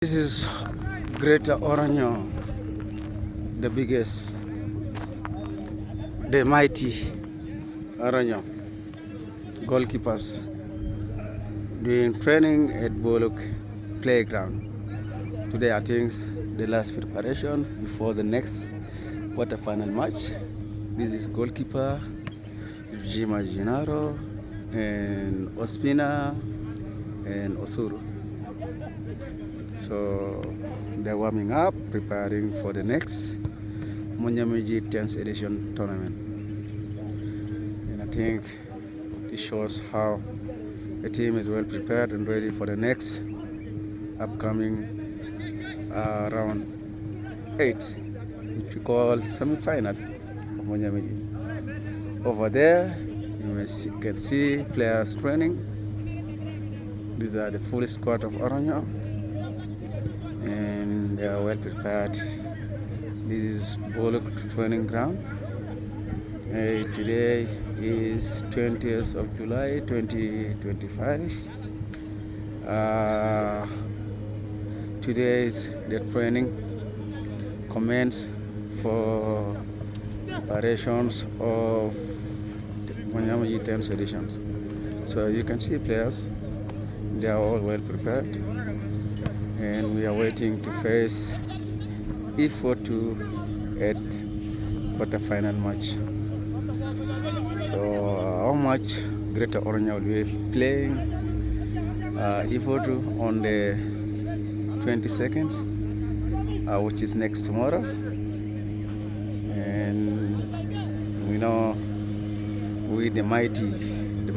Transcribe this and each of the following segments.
This is Greater Oranyo, the biggest, the mighty Oranyo goalkeepers doing training at Bolok Playground. Today I think the last preparation before the next quarter-final match. This is goalkeeper Jima Jinaro and Ospina and Osuru. So they're warming up, preparing for the next Munyamiji 10th edition tournament. And I think this shows how the team is well prepared and ready for the next upcoming round 8, which we call semi-final of Munyamiji. Over there, you can see players training. These are the full squad of Oranyo, and they are well prepared. This is Bolok training ground. Today is 20th of July 2025. Today's the training commence for preparations of Munyamiji 10th editions. So you can see players, they are all well prepared, and we are waiting to face E42 at quarter-final match. So how much Greater Oranyo will be playing E42 on the 22nd, which is next tomorrow, and we know we the mighty, the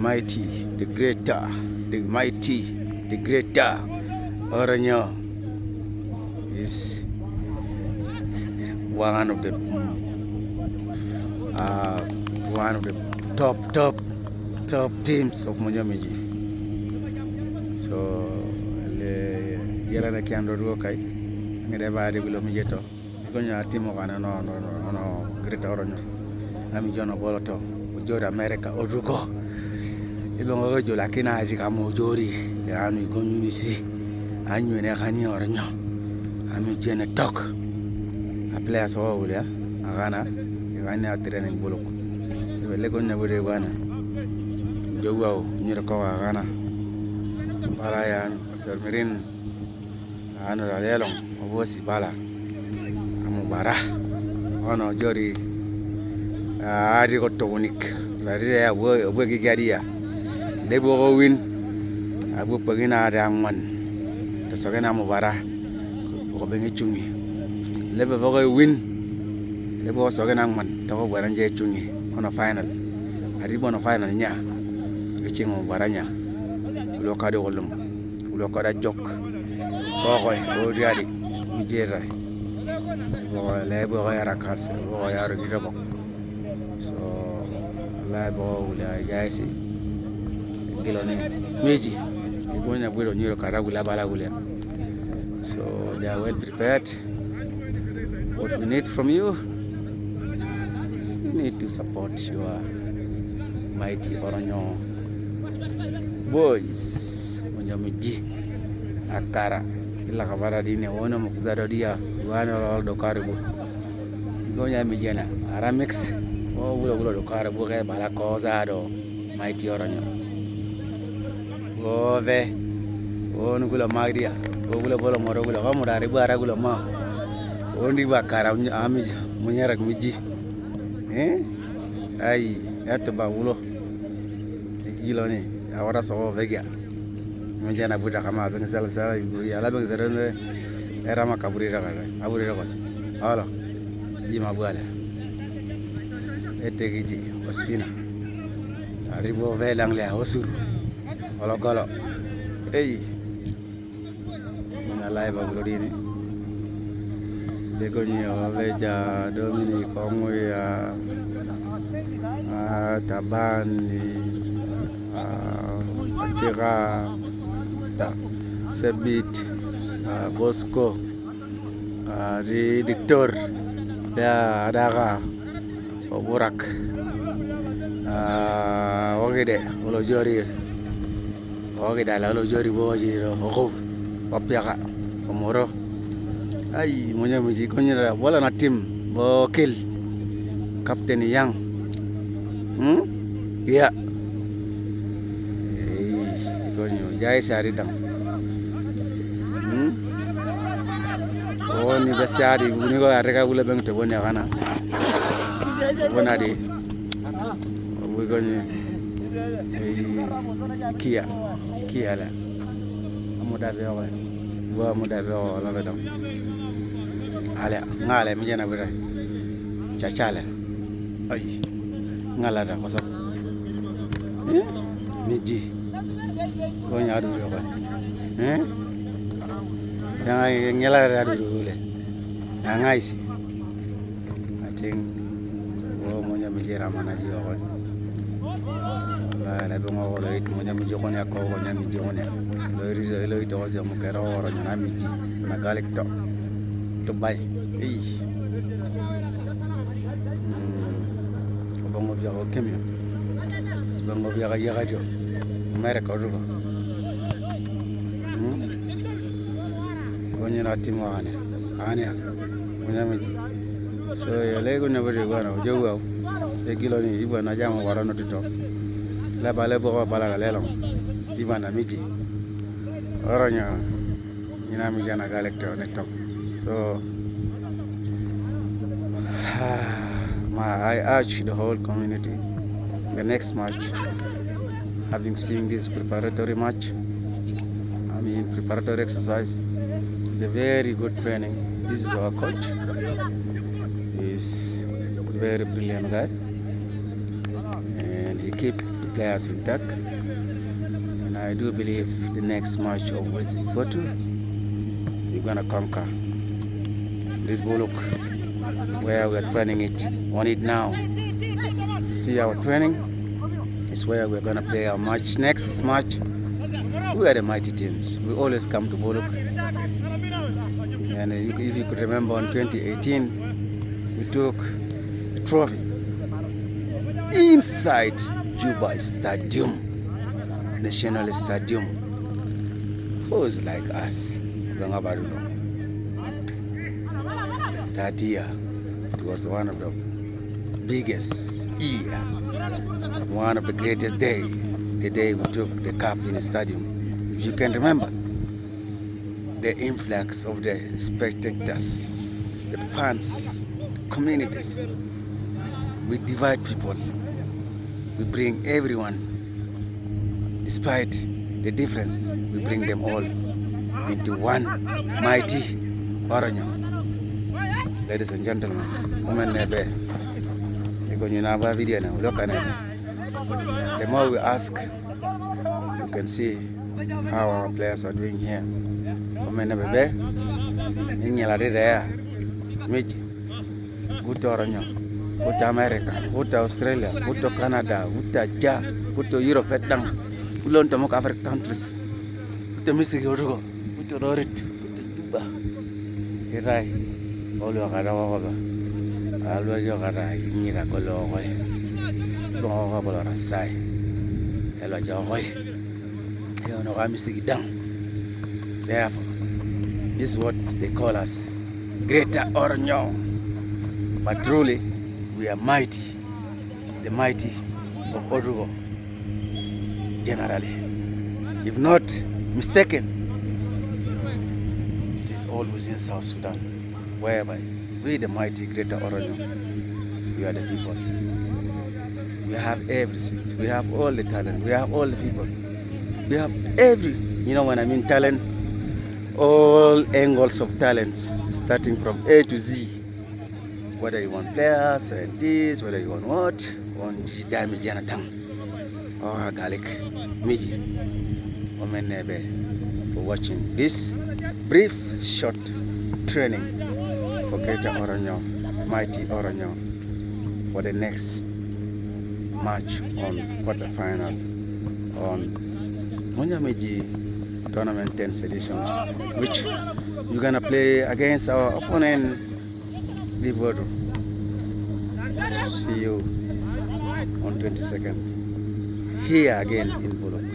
greater, the greater Oranyo is one of the top teams of Munyamiji. So le yela na kiando ruo kai ngede baade gulo mijeto ko nya timo kana no Greater Oranyo ami jono bolo to ujori America oduko ibe ngo jo lakina aji kama ujori ya anu igonyunisi anyu ne khani Oranyo ami jene tok a players wa wulia agana igana training bolok ibe le gonya bude bana jogo nyiro ko agana bala yan sermirin anu ralelong obosi bala amu bara ono jori ari ko tonik lari ya wo gigadia lebo go win abu pagina ramman to sogena mu bara ko bengi chungi lebo go win lebo sogena man to go baranje chungi ono final ari bono final nya chingo baranya lo kade wolum lo kada jok boy o diadi mi jera bo lebo go yara kas bo yara gidabo. So labo wula yaisi giloni meji igonya bwero nyiro karagula balagula. So they are well prepared. What we need from you need to support your mighty Oranyo boys. Munyamiji akara ila kabara dine wona mukzado dia wana do karibu igonya mijena aramix o gulo do karibu ke bala koza do mighty Oranyo gove onu gulo magdia o gulo bolo moro gulo kamudare bu ara gulo ma ondi bakara ami munyarak miji ai yato ba gulo gilo ni awara so vega mjana buta kama ben sala ya la ben zerene era makaburi raga aburi raga hala jima bwala etegiji Ospina arrivo velang le Osuru olo golo na live agulodini degonyo veja domini kongo ya tabani tira Sebit Bosco di Diktor ya Daga Oburak Ogede Olojori Ogeda la Olojori Boji Ogo Papiaka Omoro. Ay, monya miji konyera wala na team bokil. Captain Yang. Ya. Konyo jai sari dam. Oh ni basari ni ko areka gula bang to bonya kana. Bona di. We konyo. Kia la. Amuda bewa. Wa muda bewa la bedam. Ale ngale mi jana bira. Chachale. Ay. Ngala da koso. Miji. Ko nyaadu yo ba. Yang ngela radu dulu. Yang isi. I think wo monya miji ramana jiwa ko. La bengo wala it monya miji ko nya ko nya miji ko nya. Lo rizo lo ito ko mo kero woro nya miji na galik to bay. Bongo via ko kemio. Bongo via ga yaga jo. Mere ko rugo. Konya na timo ane monya miji. So yale ko na bari ko na jowo. E kilo ni ibo na jama wara no tito. La bale bo bala lelo. Ibo na miji. Oronya ina mi jana galik to ne to. So I urge the whole community, the next match, having seen this preparatory match, preparatory exercise, it's a very good training. This is our coach. He's a very brilliant guy, and he keeps the players intact. And I do believe the next match of Fotu, we're gonna conquer this Bullock, where we're training it on it now. See our training is where we're gonna play our match. Next match, we are the mighty teams. We always come to Bullock. And if you could remember, in 2018, we took the trophy inside Juba Stadium, National Stadium. Who's like us? That year, it was one of the biggest year, one of the greatest day, the day we took the cup in the stadium. If you can remember, the influx of the spectators, the fans, the communities, we divide people, we bring everyone, despite the differences, we bring them all into one mighty Oronyo. Ladies and gentlemen, women nebe, video now. Look at it. The more we ask, you can see how our players are doing here. Women nebe, ingela there, Miji, Uto Oronyo, Uto America, Uto Australia, Uto Canada, Uto Ja, Uto Europe, Vietnam, Ulon to more African countries, Uto Mexico, Uto Rorit, Uto Juba, Hirai. Olo karawa alwa yo karai ngira kolo koy bo bolo rasai elo jo koy yo no kamisi gidang. Therefore, this is what they call us, Greater Oronyo. But truly, we are mighty, the mighty of Orugo generally. If not mistaken, it is all within South Sudan, whereby we, the mighty Greater Oronyo, we are the people. We have everything. We have all the talent. We have all the people. We have when I mean talent, all angles of talents, starting from A to Z. Whether you want players, scientists, whether you want what, on Jidami Janatang, or Garlic, Miji, Omenebe, for watching this brief, short training for Greater Oronyo, Mighty Oronyo, for the next match on quarterfinal on Munyamiji Tournament 10th edition, which we're gonna play against our opponent, Livodo. See you on 22nd here again in Bullock.